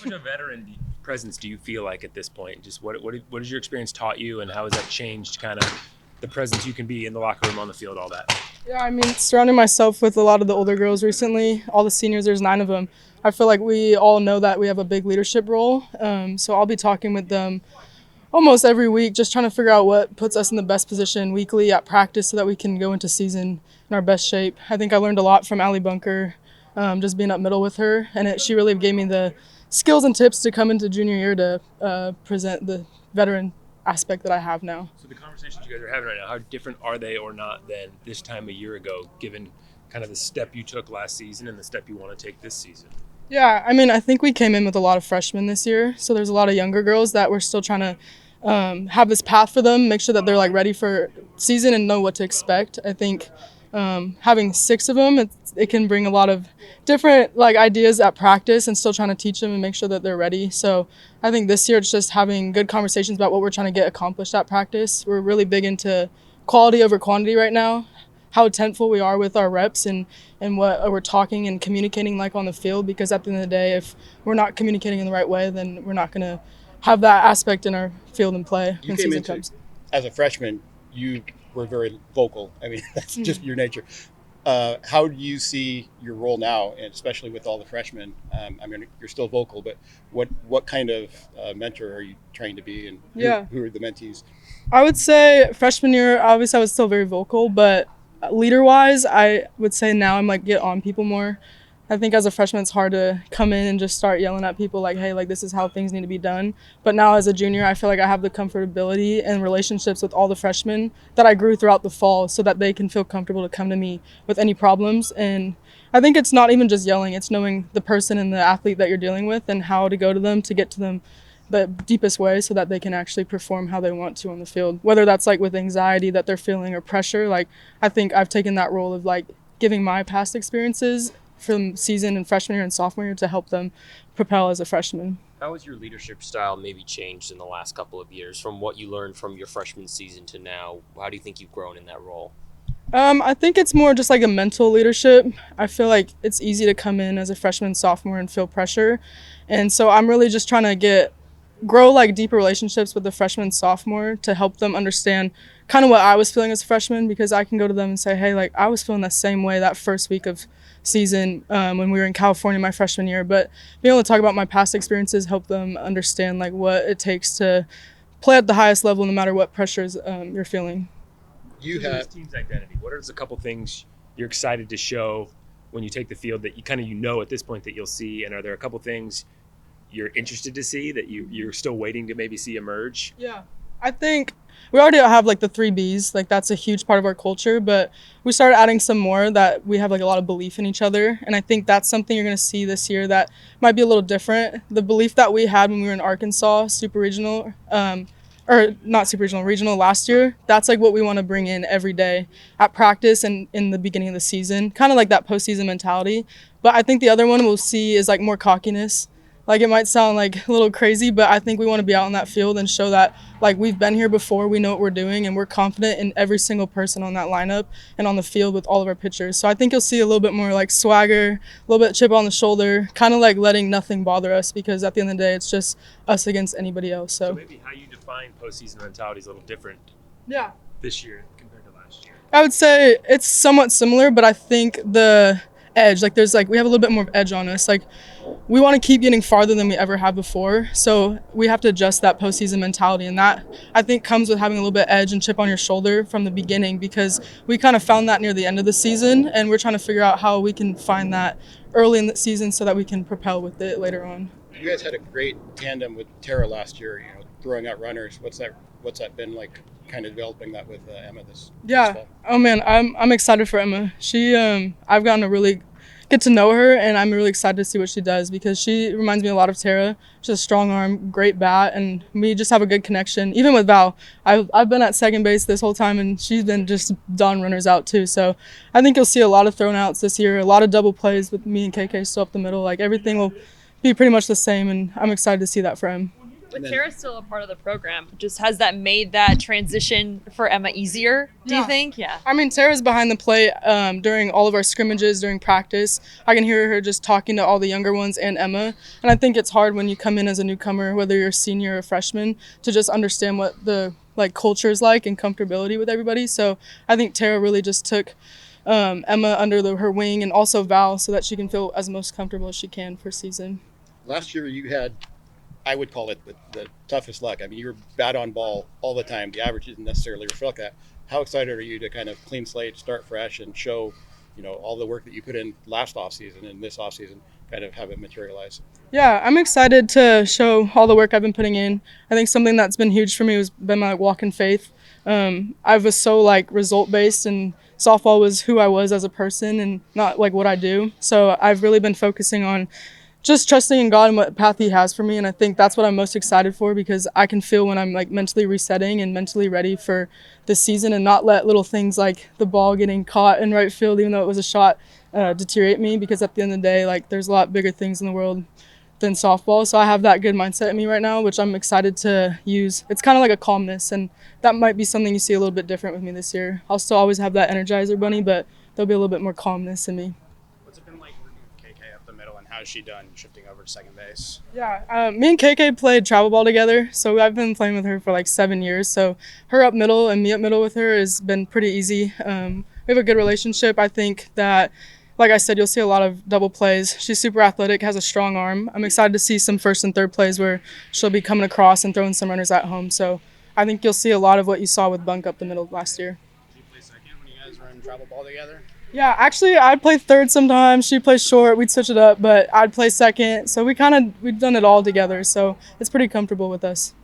much of a veteran presence do you feel like at this point? Just what has your experience taught you, and how has that changed kind of the presence you can be in the locker room, on the field, all that? Yeah, I mean, surrounding myself with a lot of the older girls recently, all the seniors, there's 9 of them. I feel like we all know that we have a big leadership role. So I'll be talking with them almost every week, just trying to figure out what puts us in the best position weekly at practice so that we can go into season in our best shape. I think I learned a lot from Allie Bunker, just being up middle with her, and she really gave me the skills and tips to come into junior year to present the veteran aspect that I have now. So the conversations you guys are having right now, how different are they or not than this time a year ago, given kind of the step you took last season and the step you want to take this season? Yeah, I mean, I think we came in with a lot of freshmen this year, so there's a lot of younger girls that we're still trying to have this path for them, make sure that they're like ready for season and know what to expect. I think having 6 of them, it can bring a lot of different like ideas at practice and still trying to teach them and make sure that they're ready. So I think this year it's just having good conversations about what we're trying to get accomplished at practice. We're really big into quality over quantity right now, how intentful we are with our reps and what we're talking and communicating like on the field, because at the end of the day, if we're not communicating in the right way, then we're not going to have that aspect in our field and play when season comes. As a freshman, you were very vocal. I mean, that's just your nature. How do you see your role now, and especially with all the freshmen? I mean, you're still vocal, but what kind of mentor are you trying to be, and who are the mentees? I would say freshman year, obviously I was still very vocal, but leader-wise, I would say now I'm like get on people more. I think as a freshman, it's hard to come in and just start yelling at people like, hey, like this is how things need to be done. But now as a junior, I feel like I have the comfortability and relationships with all the freshmen that I grew throughout the fall so that they can feel comfortable to come to me with any problems. And I think it's not even just yelling, it's knowing the person and the athlete that you're dealing with and how to go to them to get to them the deepest way so that they can actually perform how they want to on the field. Whether that's like with anxiety that they're feeling or pressure, like I think I've taken that role of like giving my past experiences from season and freshman year and sophomore year to help them propel as a freshman. How has your leadership style maybe changed in the last couple of years from what you learned from your freshman season to now? How do you think you've grown in that role? I think it's more just like a mental leadership. I feel like it's easy to come in as a freshman, sophomore and feel pressure. And so I'm really just trying to grow like deeper relationships with the freshman and sophomore to help them understand kind of what I was feeling as a freshman, because I can go to them and say, hey, like I was feeling the same way that first week of season when we were in California my freshman year. But being able to talk about my past experiences, help them understand like what it takes to play at the highest level no matter what pressures you're feeling. You have this team's identity. What are a couple things you're excited to show when you take the field that you know at this point that you'll see? And are there a couple things you're interested to see that you're still waiting to maybe see emerge? Yeah, I think we already have like the 3 Bs, like that's a huge part of our culture, but we started adding some more that we have like a lot of belief in each other. And I think that's something you're going to see this year that might be a little different. The belief that we had when we were in Arkansas, super regional, or not super regional, regional last year, that's like what we want to bring in every day at practice and in the beginning of the season, kind of like that postseason mentality. But I think the other one we'll see is like more cockiness. Like it might sound like a little crazy, but I think we want to be out on that field and show that like we've been here before, we know what we're doing, and we're confident in every single person on that lineup and on the field with all of our pitchers. So I think you'll see a little bit more like swagger, a little bit chip on the shoulder, kind of like letting nothing bother us, because at the end of the day, it's just us against anybody else. So maybe how you define postseason mentality is a little different this year compared to last year. I would say it's somewhat similar, but I think the edge, like there's like we have a little bit more edge on us. Like we want to keep getting farther than we ever have before, so we have to adjust that postseason mentality, and that I think comes with having a little bit edge and chip on your shoulder from the beginning, because we kind of found that near the end of the season, and we're trying to figure out how we can find that early in the season so that we can propel with it later on. You guys had a great tandem with Tara last year, throwing out runners. What's that been like, kind of developing that with Emma this fall? Oh man, I'm excited for Emma. She I've gotten to really get to know her, and I'm really excited to see what she does, because she reminds me a lot of Tara. She has a strong arm, great bat, and we just have a good connection. Even with Val, I've been at second base this whole time, and she's been just done runners out too. So I think you'll see a lot of thrown outs this year, a lot of double plays with me and KK still up the middle. Like everything will be pretty much the same, and I'm excited to see that for him. With Tara still a part of the program, just has that made that transition for Emma easier, do you think? Yeah. I mean, Tara's behind the plate during all of our scrimmages, during practice. I can hear her just talking to all the younger ones and Emma. And I think it's hard when you come in as a newcomer, whether you're a senior or a freshman, to just understand what the culture is like and comfortability with everybody. So I think Tara really just took Emma under her wing, and also Val, so that she can feel as most comfortable as she can for season. Last year you had, I would call it the toughest luck. I mean, you were bad on ball all the time. The average didn't necessarily reflect that. How excited are you to kind of clean slate, start fresh, and show, all the work that you put in last offseason and this offseason, kind of have it materialize? Yeah, I'm excited to show all the work I've been putting in. I think something that's been huge for me has been my walk in faith. I was so result based, and softball was who I was as a person and not what I do. So I've really been focusing on just trusting in God and what path He has for me, and I think that's what I'm most excited for, because I can feel when I'm mentally resetting and mentally ready for this season, and not let little things like the ball getting caught in right field, even though it was a shot, deteriorate me, because at the end of the day, there's a lot bigger things in the world than softball. So I have that good mindset in me right now, which I'm excited to use. It's kind of like a calmness, and that might be something you see a little bit different with me this year. I'll still always have that Energizer bunny, but there'll be a little bit more calmness in me. What's it been like working with KK up the middle, and how's she done shifting over to second base? Yeah, me and KK played travel ball together, so I've been playing with her for 7 years. So her up middle and me up middle with her has been pretty easy. We have a good relationship. I think that, like I said, you'll see a lot of double plays. She's super athletic, has a strong arm. I'm excited to see some first and third plays where she'll be coming across and throwing some runners at home. So I think you'll see a lot of what you saw with Bunk up the middle last year. Did you play second when you guys were in travel ball together? Yeah, actually, I'd play third sometimes. She'd play short. We'd switch it up, but I'd play second. So we've done it all together. So it's pretty comfortable with us.